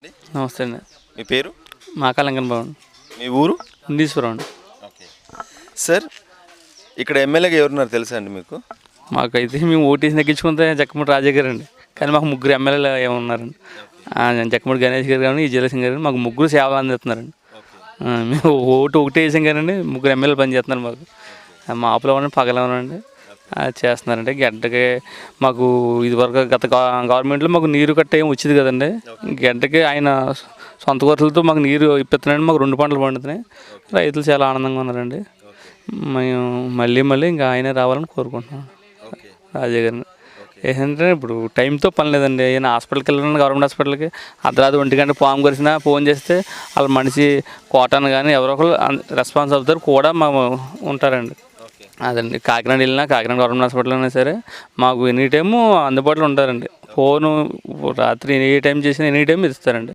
నమస్తే అండి. మీ పేరు? మాకాలంకన్ భవన్ మీ ఊరు? ఇందీశ్వరం అండి. ఓకే సార్, ఇక్కడ ఎమ్మెల్యేగా ఎవరున్నారు తెలుసా అండి మీకు? మాకైతే మేము ఓటేసి నెగ్గించుకుంటే జక్కమూడి రాజా గారు అండి. కానీ మాకు ముగ్గురు ఎమ్మెల్యేలు ఏమన్నారండి. జక్కమూడి గణేష్ గారు కానీ విజయలక్ష్మి గారు మాకు ముగ్గురు సేవలు అందిస్తున్నారండి. మేము ఒకటే వేసాం కానండి, ముగ్గురు ఎమ్మెల్యేలు పనిచేస్తున్నారు మాకు. మా ఆపులో ఉండండి, పగల ఉండండి చేస్తున్నారండి. గంటకి మాకు ఇదివరకు గత గవర్నమెంట్లో మాకు నీరు కట్ట ఏం వచ్చేది కదండి. గంటకి ఆయన సొంత ఖర్చులతో మాకు నీరు ఇప్పిస్తున్నారండి. మాకు 2 పంటలు పండుతున్నాయి. రైతులు చాలా ఆనందంగా ఉన్నారండి. మేము మళ్ళీ ఇంకా ఆయనే రావాలని కోరుకుంటున్నాం రాజా గారిని. ఏంటంటే ఇప్పుడు టైంతో పని లేదండి. ఏదైనా హాస్పిటల్కి వెళ్ళాలంటే గవర్నమెంట్ హాస్పిటల్కి అర్ధరాత్రి 1 గంట పాము కరిసినా ఫోన్ చేస్తే వాళ్ళ మనిషి కోటాను కానీ ఎవరో ఒకరు రెస్పాన్స్ అవుతారు కూడా మాకు ఉంటారండి. అదండి, కాకినాడ వెళ్ళినా కాకినాడ గవర్నమెంట్ హాస్పిటల్ అయినా సరే మాకు ఎనీ టైము అందుబాటులో ఉంటారండి. ఫోను రాత్రి ఏ టైం చేసినా ఎనీ టైం ఇస్తారండి.